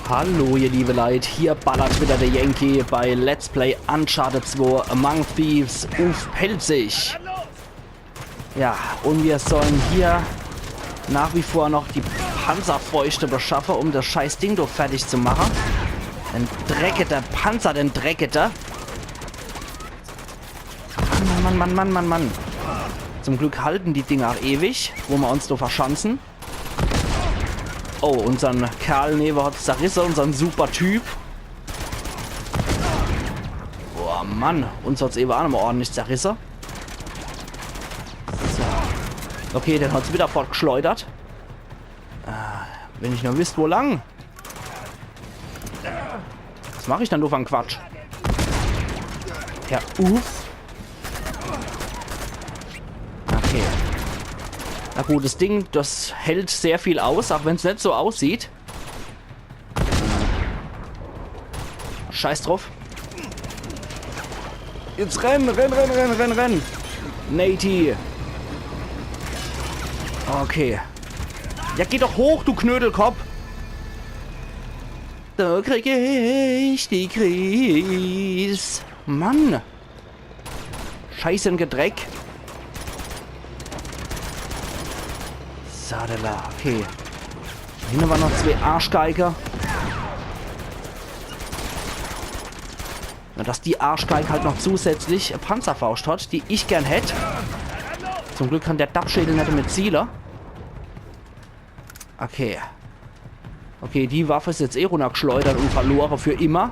Hallo ihr liebe Leute, hier ballert wieder der Yankee bei Let's Play Uncharted 2 Among Thieves auf Pelzig. Ja, und wir sollen hier nach wie vor noch die Panzerfäuste beschaffen, um das scheiß Ding doch fertig zu machen. Den dreckiger Panzer, den dreckiger. Mann. Zum Glück halten die Dinger auch ewig, wo wir uns da verschanzen. Oh, unseren Kerl neben hat zerrissen, unseren super Typ. Boah, Mann, uns hat es eben auch nochmal ordentlich zerrissen. So. Okay, den hat es wieder fortgeschleudert. Wenn ich nur wisst, wo lang. Was mache ich dann nur für einen Quatsch? Ja, Okay. Na gut, das Ding, das hält sehr viel aus, auch wenn es nicht so aussieht. Scheiß drauf. Jetzt renn. Nati. Okay. Ja, geh doch hoch, du Knödelkopf. Da kriege ich die Krise. Mann. Scheißen Gedreck. Sadela, okay. Hier waren noch zwei Arschgeiger. Na, dass die Arschgeige halt noch zusätzlich Panzerfaust hat, die ich gern hätte. Zum Glück kann der Dachschädel nicht mit Zieler. Okay. Okay, die Waffe ist jetzt eh runtergeschleudert und verloren für immer.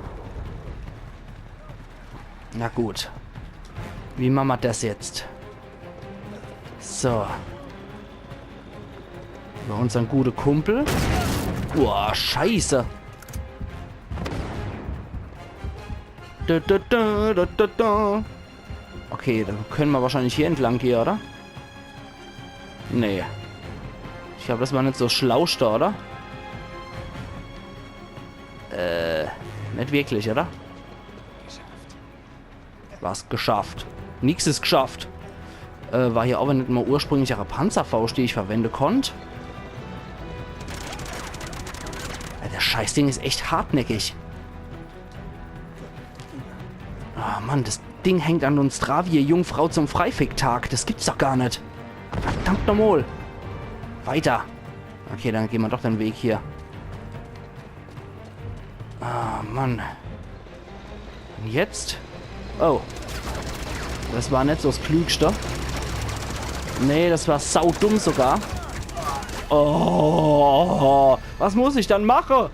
Na gut. Wie machen wir das jetzt? So. Bei unseren guten Kumpel. Boah, scheiße. Okay, dann können wir wahrscheinlich hier entlang gehen, oder? Nee. Ich glaube, das war nicht so schlauster, oder? Nicht wirklich, oder? Was geschafft. Nichts ist geschafft. War hier aber nicht mal ursprünglich eine Panzerfaust, die ich verwenden konnte. Das Scheißding ist echt hartnäckig. Ah, Mann, das Ding hängt an uns dran wie eine Jungfrau zum Freificktag. Das gibt's doch gar nicht. Verdammt nochmal. Weiter. Okay, dann gehen wir doch den Weg hier. Ah, Mann. Und jetzt? Oh. Das war nicht so das Klügste. Nee, das war saudumm sogar. Oh, was muss ich dann machen?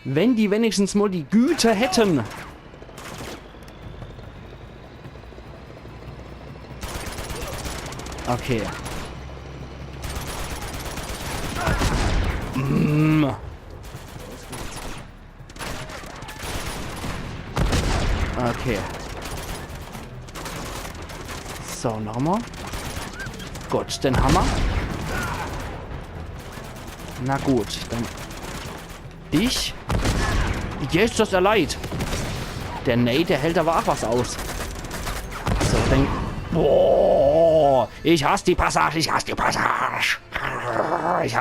Wenn die wenigstens mal die Güte hätten. Okay. Okay. So, nochmal. Gut, den Hammer. Na gut, dann dich. Jetzt das erleid. Der Nate, der hält aber auch was aus. So, dann. Boah, ich hasse die Passage. Ich hab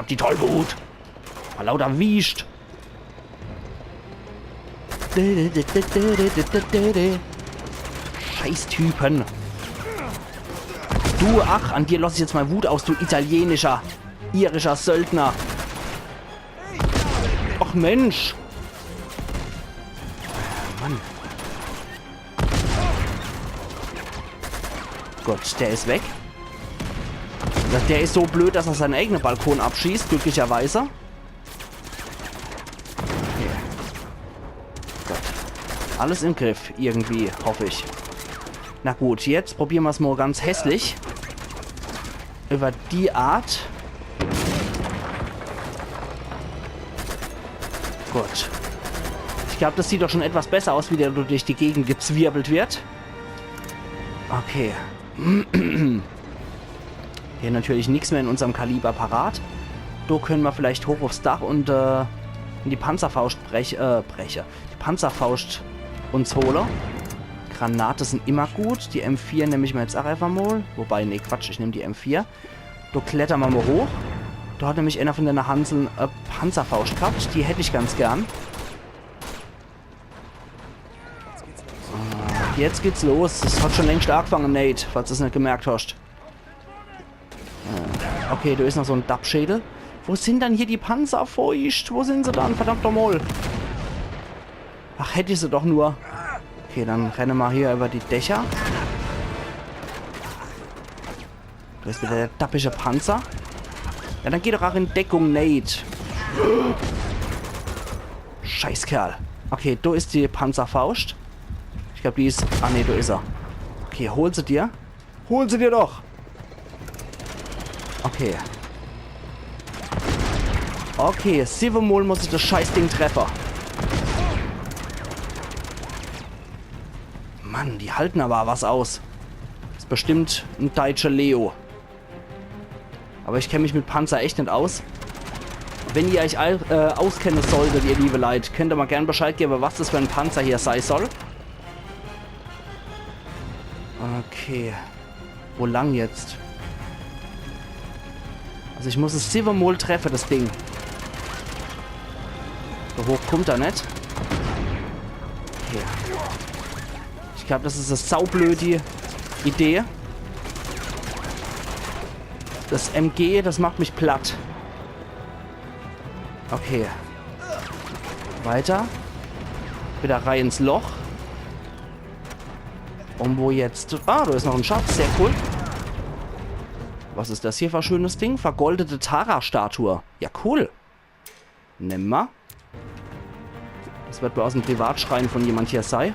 die Tollwut. War lauter Wiescht. Scheißtypen. Du, ach, an dir lass ich jetzt mal Wut aus, du irischer Söldner. Ach Mensch. Mann. Gott, der ist weg. Der ist so blöd, dass er seinen eigenen Balkon abschießt, glücklicherweise. Okay. Gott. Alles im Griff, irgendwie, hoffe ich. Na gut, jetzt probieren wir es mal ganz hässlich. Über die Art. Gut. Ich glaube, das sieht doch schon etwas besser aus, wie der durch die Gegend gezwirbelt wird. Okay. Hier natürlich nichts mehr in unserem Kaliber parat. Da können wir vielleicht hoch aufs Dach und in die Panzerfaust die Panzerfaust uns holen. Granate sind immer gut. Die M4 nehme ich mir jetzt auch einfach mal. Wobei, nee, Quatsch, ich nehme die M4. Da klettern wir mal hoch. Da hat nämlich einer von den Hanseln Panzerfaust gehabt. Die hätte ich ganz gern. Jetzt geht's los. Das hat schon längst angefangen, Nate, falls du es nicht gemerkt hast. Okay, da ist noch so ein Dappschädel. Wo sind dann hier die Panzerfeucht? Wo sind sie dann? Verdammt nochmal. Ach, hätte ich sie doch nur. Okay, dann rennen wir hier über die Dächer. Da ist wieder der dappische Panzer. Ja, dann geh doch auch in Deckung, Nate. Scheißkerl. Okay, da ist die Panzerfaust. Ich glaube, die ist... Ah, ne, da ist er. Okay, hol sie dir. Hol sie dir doch. Okay. Okay, 7-mal muss ich das Scheißding treffen. Mann, die halten aber was aus. Das ist bestimmt ein deutscher Leo. Aber ich kenne mich mit Panzer echt nicht aus. Wenn ihr euch auskennen solltet, ihr liebe Leute, könnt ihr mal gerne Bescheid geben, was das für ein Panzer hier sein soll. Okay. Wo lang jetzt? Also ich muss es 7-mal treffen, das Ding. So hoch kommt er nicht. Okay. Ich glaube, das ist eine saublöde Idee. Das MG, das macht mich platt. Okay. Weiter. Wieder rein ins Loch. Und wo jetzt... Ah, da ist noch ein Schatz. Sehr cool. Was ist das hier für ein schönes Ding? Vergoldete Tara-Statue. Ja, cool. Nimm mal. Das wird wohl aus dem Privatschrein von jemand hier sein.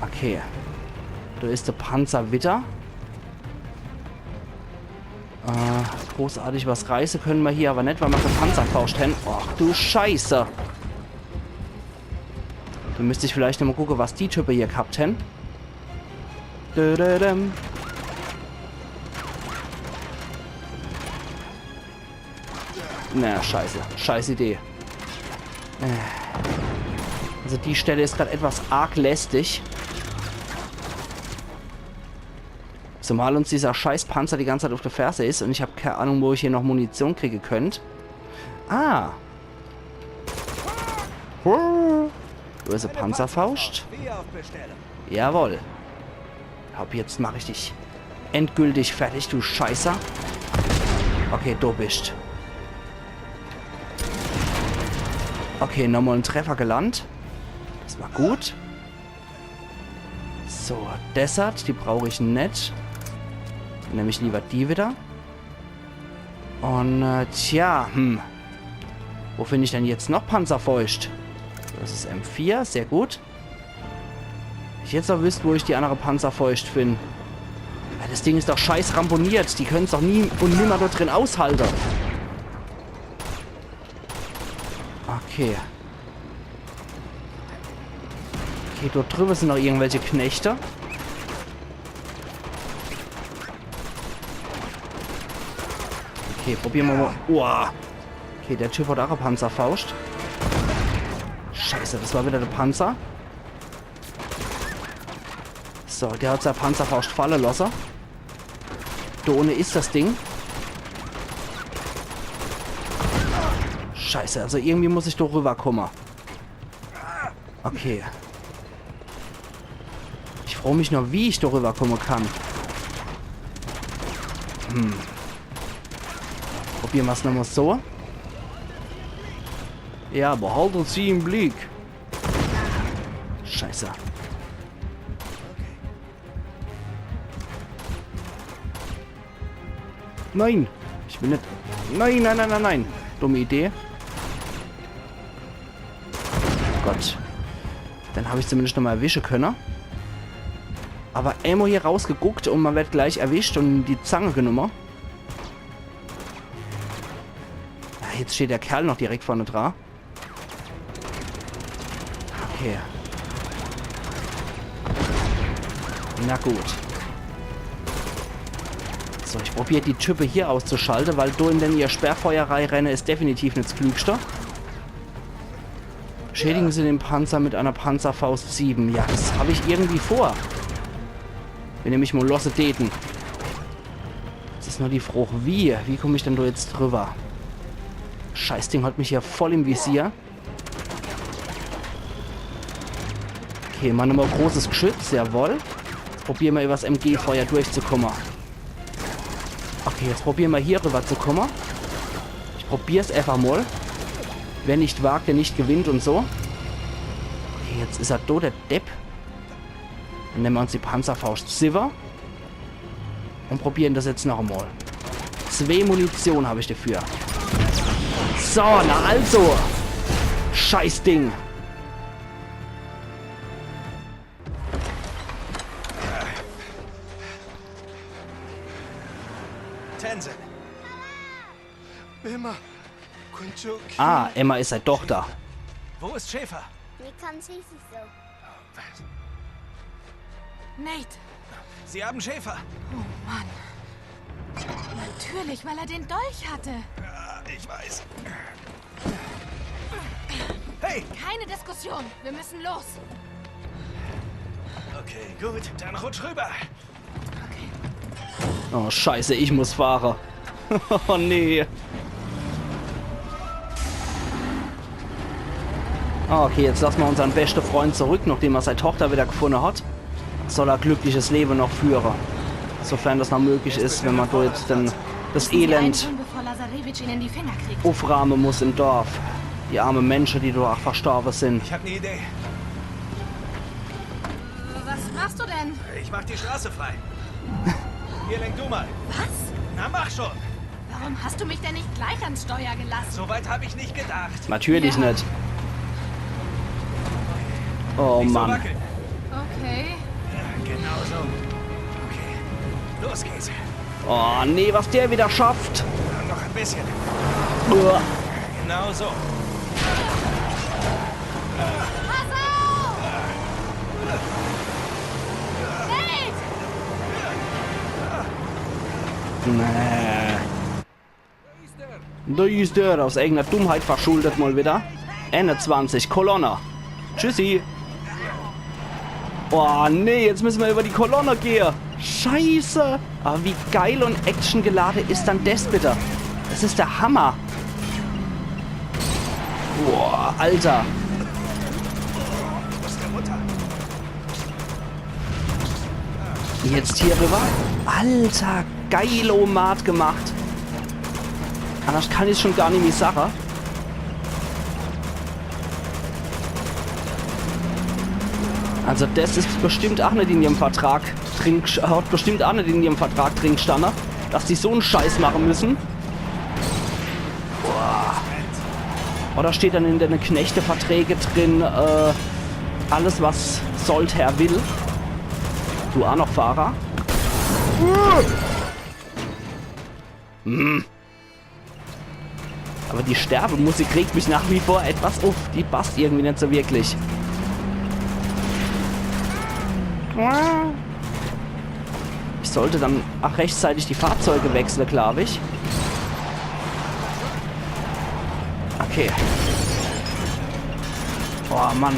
Okay. Da ist der Panzerwitter. Großartig was reißen können wir hier aber nicht, weil wir keine Panzerfaust haben. Ach du Scheiße. Da müsste ich vielleicht noch mal gucken, was die Typen hier gehabt haben. Na, scheiße. Scheiß Idee. Also die Stelle ist gerade etwas arg lästig. Zumal uns dieser scheiß Panzer die ganze Zeit auf der Ferse ist und ich habe keine Ahnung, wo ich hier noch Munition kriegen könnte. Ah. Wo ist eine Panzerfaust? Jawohl. Ab jetzt mache ich dich endgültig fertig, du Scheißer. Okay, du bist. Okay, nochmal ein Treffer gelandet. Das war gut. So, Desert, die brauche ich nicht. Dann nehme ich lieber die wieder. Und, tja, wo finde ich denn jetzt noch Panzerfeucht? Das ist M4, sehr gut. Ich jetzt noch wüsste, wo ich die andere Panzerfeucht finde. Ja, das Ding ist doch scheiß ramponiert. Die können es doch nie und nimmer dort drin aushalten. Okay. Okay, dort drüben sind noch irgendwelche Knechte. Okay, probieren wir mal. Uah. Okay, der Typ hat auch eine Panzerfaust. Scheiße, das war wieder der Panzer. So, der hat seine Panzerfaust fallen lassen. Da ohne ist das Ding. Scheiße, also irgendwie muss ich da rüberkommen. Okay. Ich freue mich nur, wie ich da rüberkommen kann. Probieren wir es nochmal so. Ja, behalten Sie im Blick. Scheiße. Nein, ich will nicht. Nein, nein, nein, nein, nein. Dumme Idee. Gott. Dann habe ich zumindest noch mal erwischen können. Aber einmal hier rausgeguckt und man wird gleich erwischt und die Zange genommen. Ja, jetzt steht der Kerl noch direkt vorne dran. Okay. Na gut. So, ich probiere die Type hier auszuschalten, weil du in ihr Sperrfeuerei renne ist definitiv nicht das Klügste. Schädigen Sie den Panzer mit einer Panzerfaust 7. Ja, das habe ich irgendwie vor. Wir nämlich mal losse Daten. Das ist Ist nur die Frage, wie? Wie komme ich denn da jetzt drüber? Scheißding hat mich hier voll im Visier. Okay, mal nochmal großes Geschütz, jawohl. Jetzt probieren wir über das MG-Feuer durchzukommen. Okay, jetzt probieren wir hier rüber zu kommen. Ich probiere es einfach mal. Wer nicht wagt, der nicht gewinnt und so. Okay, jetzt ist er da, der Depp. Dann nehmen wir uns die Panzerfaust Silver. Und probieren das jetzt noch einmal. 2 Munition habe ich dafür. So, na also. Scheiß Ding. Tenzin. Emma. Ah, Emma ist seine Tochter. Wo ist Schäfer? Wie kann sie sich so? Was? Nate. Sie haben Schäfer. Oh Mann. Natürlich, weil er den Dolch hatte. Ja, ich weiß. Hey! Keine Diskussion. Wir müssen los. Okay, gut. Dann rutsch rüber. Okay. Oh, scheiße, ich muss fahren. Oh, nee. Okay, jetzt lassen wir unseren besten Freund zurück, nachdem er seine Tochter wieder gefunden hat. Soll er glückliches Leben noch führen. Sofern das noch möglich ist, wenn man da jetzt dann das Elend Bevor Lazarevich ihn in die Finger kriegt. aufrahmen muss im Dorf. Die armen Menschen, die da verstorben sind. Ich habe eine Idee. Was machst du denn? Ich mach die Straße frei. Hier, lenk du mal. Was? Na, mach schon. Warum hast du mich denn nicht gleich ans Steuer gelassen? So weit habe ich nicht gedacht. Natürlich Ja. nicht. Oh Nicht so Mann. wackeln. Okay. Ja, genau so. Okay. Los geht's. Oh nee, was der wieder schafft. Ja, noch ein bisschen. Uah. Genau so. Pass auf! Nate! Nee. Da ist der aus irgendeiner Dummheit verschuldet mal wieder. Ende 20, Kolonne. Tschüssi. Oh nee, jetzt müssen wir über die Kolonne gehen. Scheiße. Aber wie geil und actiongeladen ist dann das bitte? Das ist der Hammer. Boah, Alter. Was der Mutter? Jetzt hier rüber. Alter, geilomat gemacht. Anders kann ich schon gar nicht mehr sagen. Also das ist bestimmt auch nicht in ihrem Vertrag drin, hat bestimmt auch nicht in ihrem Vertrag drin gestanden, dass die so einen Scheiß machen müssen. Boah. Oder steht dann in den Knechteverträge drin, alles was Soldherr will. Du auch noch Fahrer. Aber die Sterbemusik regt mich nach wie vor etwas auf. Die passt irgendwie nicht so wirklich. Ich sollte dann auch rechtzeitig die Fahrzeuge wechseln, glaube ich. Okay. Oh Mann.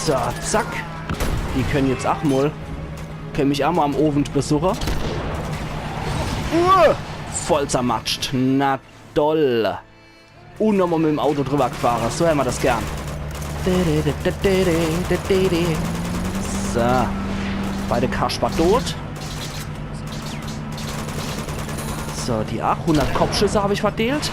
So, zack. Die können jetzt auch mal. Können mich auch mal am Ofen besuchen. Voll zermatscht. Na toll. Und nochmal mit dem Auto drüber gefahren. So haben wir das gern. So. Beide Kasper tot. So, die 800 Kopfschüsse habe ich verteilt.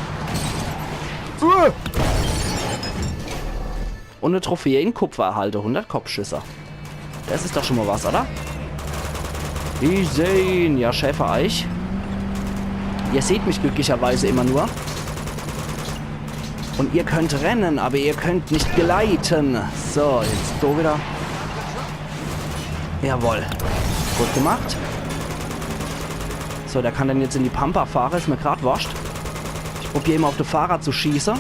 Und eine Trophäe in Kupfer erhalte. 100 Kopfschüsse. Das ist doch schon mal was, oder? Ich sehe ihn. Ja, Schäfer-Eich. Ihr seht mich glücklicherweise immer nur. Und ihr könnt rennen, aber ihr könnt nicht gleiten. So, jetzt da wieder. Jawohl. Gut gemacht. So, der kann dann jetzt in die Pampa fahren. Ist mir gerade wurscht. Ich probiere immer auf den Fahrer zu schießen.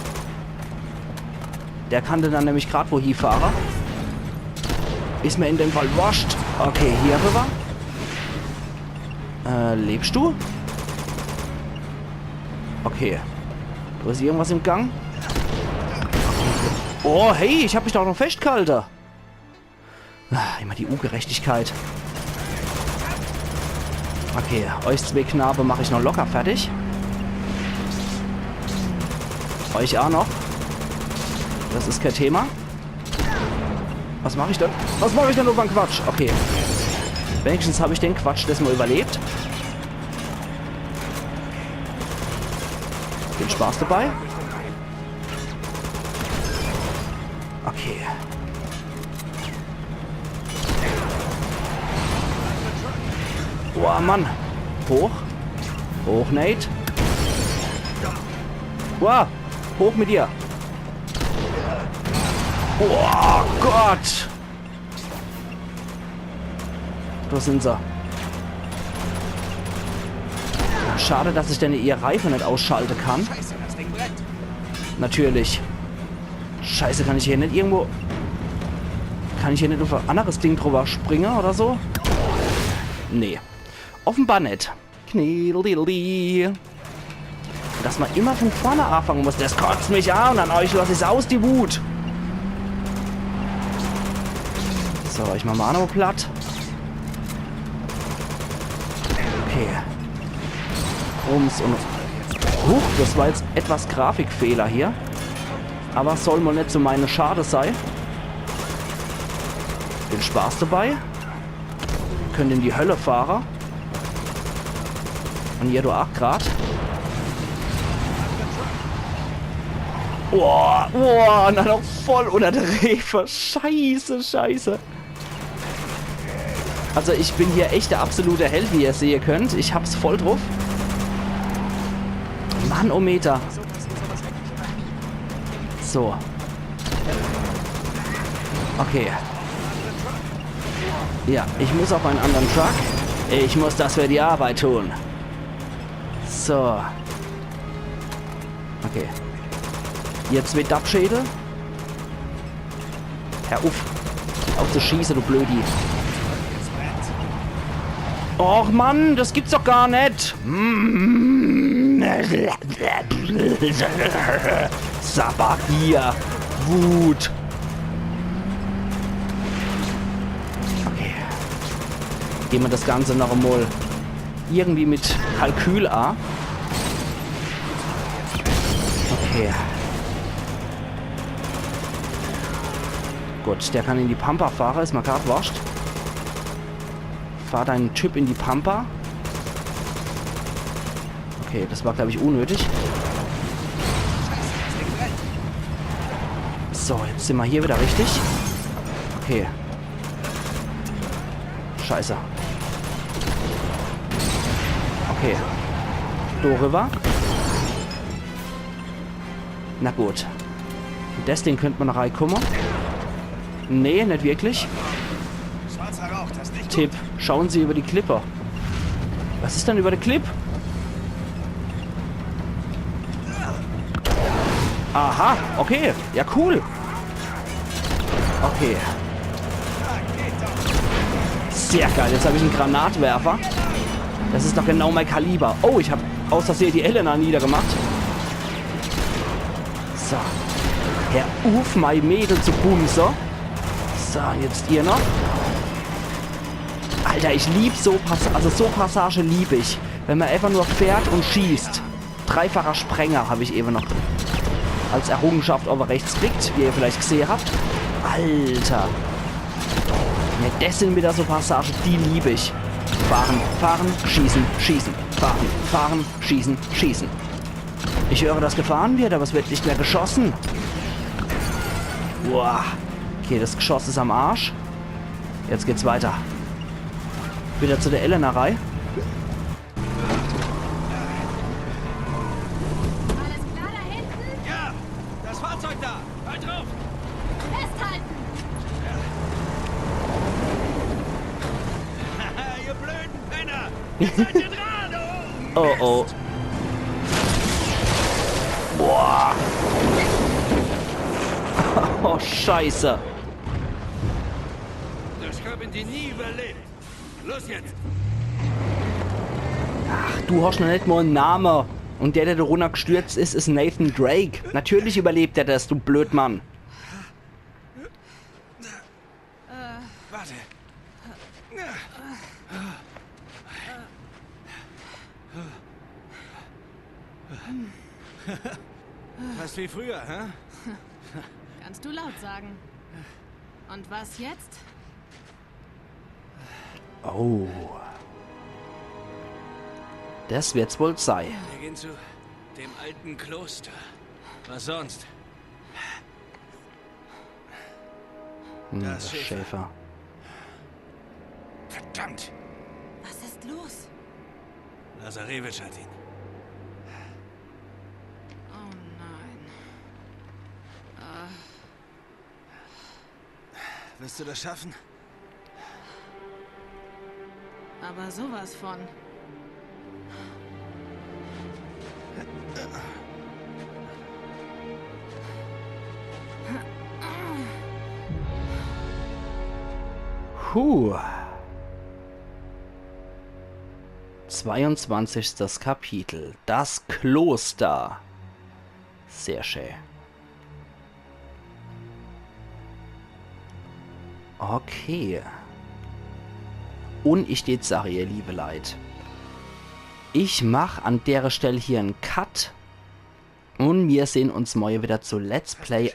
Der kann dann nämlich gerade wohin fahren. Ist mir in dem Fall wurscht. Okay, hier rüber. Lebst du? Okay. Du hast irgendwas im Gang? Oh, hey, ich habe mich doch noch festgehalten. Immer die Ungerechtigkeit. Okay, euch zwei Knabe mache ich noch locker fertig. Euch auch noch. Das ist kein Thema. Was mache ich denn? Was mache ich denn über den Quatsch? Okay. Wenigstens habe ich den Quatsch das mal überlebt. Viel Spaß dabei. Okay. Boah, Mann. Hoch. Hoch, Nate. Wow. Hoch mit dir. Oh Gott. Wo sind sie? Schade, dass ich denn ihr Reifen nicht ausschalten kann. Scheiße, das Ding brennt. Natürlich. Scheiße, kann ich hier nicht irgendwo... Kann ich hier nicht auf ein anderes Ding drüber springen oder so? Nee. Offenbar nicht. Kniedeli. Dass man immer von vorne anfangen muss, das kotzt mich an. An euch lasse ich es aus, die Wut. So, ich mach mal noch platt. Okay. Ums und... Huch, das war jetzt etwas Grafikfehler hier. Aber soll mal nicht so meine Schade sein. Viel Spaß dabei. Können in die Hölle fahren. Und hier du auch grad. Boah, boah, und dann noch voll unter der Refe. Scheiße, scheiße. Also ich bin hier echt der absolute Held, wie ihr sehen könnt. Ich hab's voll drauf. Mann, oh Meter. So. Okay. Ja, ich muss auf einen anderen Truck. Ich muss das für die Arbeit tun. So. Okay. Jetzt wird Abschädel. Hör auf. Auf zu schießen, du Blödi. Och Mann, das gibt's doch gar nicht. Sabber hier. Wut. Okay. Gehen wir das Ganze noch einmal irgendwie mit Kalkül an. Okay. Gut, der kann in die Pampa fahren, ist mal gerade wascht. Fahr deinen Typ in die Pampa. Okay, das war, glaube ich, unnötig. So, jetzt sind wir hier wieder richtig. Okay. Scheiße. Okay. Rüber. Na gut. Das Ding könnte man noch reinkommen. Nee, nicht wirklich. Schwarzer Rauch, das nicht Tipp, schauen Sie über die Klippe. Was ist denn über der Clip? Aha, okay. Ja, cool. Okay. Sehr geil. Jetzt habe ich einen Granatwerfer. Das ist doch genau mein Kaliber. Oh, ich habe aus Versehen die Elena niedergemacht. So. Herr Uf, mein Mädel zu Bumser. So, jetzt ihr noch. Alter, ich liebe so Passage liebe ich. Wenn man einfach nur fährt und schießt. Dreifacher Sprenger habe ich eben noch als Errungenschaft over rechts kriegt, wie ihr vielleicht gesehen habt. Alter. Ja, das sind wieder so Passagen, die liebe ich. Fahren, fahren, schießen, schießen. Fahren, fahren, schießen, schießen. Ich höre, dass gefahren wird, aber es wird nicht mehr geschossen. Boah. Okay, das Geschoss ist am Arsch. Jetzt geht's weiter. Wieder zu der Elena-Reihe. Alles klar da hinten? Ja, das Fahrzeug da. Halt drauf. Festhalten! Haha, ihr blöden Penner. Jetzt seid ihr dran. Oh, oh. Boah. Oh, scheiße. Das haben die nie überlebt. Los jetzt. Ach, du hast noch nicht mal einen Namen. Und der da runtergestürzt ist, ist Nathan Drake. Natürlich überlebt er das, du Blödmann. Warte. Fast wie früher, hä? Kannst du laut sagen. Und was jetzt? Oh. Das wird's wohl sein. Wir gehen zu dem alten Kloster. Was sonst? Der Das Schäfer. Verdammt! Was ist los? Lazarevich hat ihn. Oh nein. Wirst du das schaffen? Aber sowas von. Puh. 22. Kapitel. Das Kloster. Sehr schön. Okay. Und ich steht Sache, ihr liebe Leid. Ich mache an der Stelle hier einen Cut. Und wir sehen uns morgen wieder zu Let's Play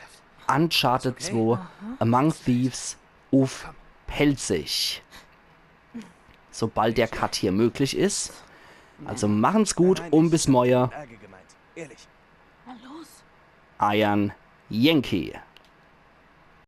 Uncharted 2 Among Thieves auf Pelzig. Sobald der Cut hier möglich ist. Also machen's gut und bis morgen. Ärger gemeint. Ehrlich. Na los. Iron Yankee.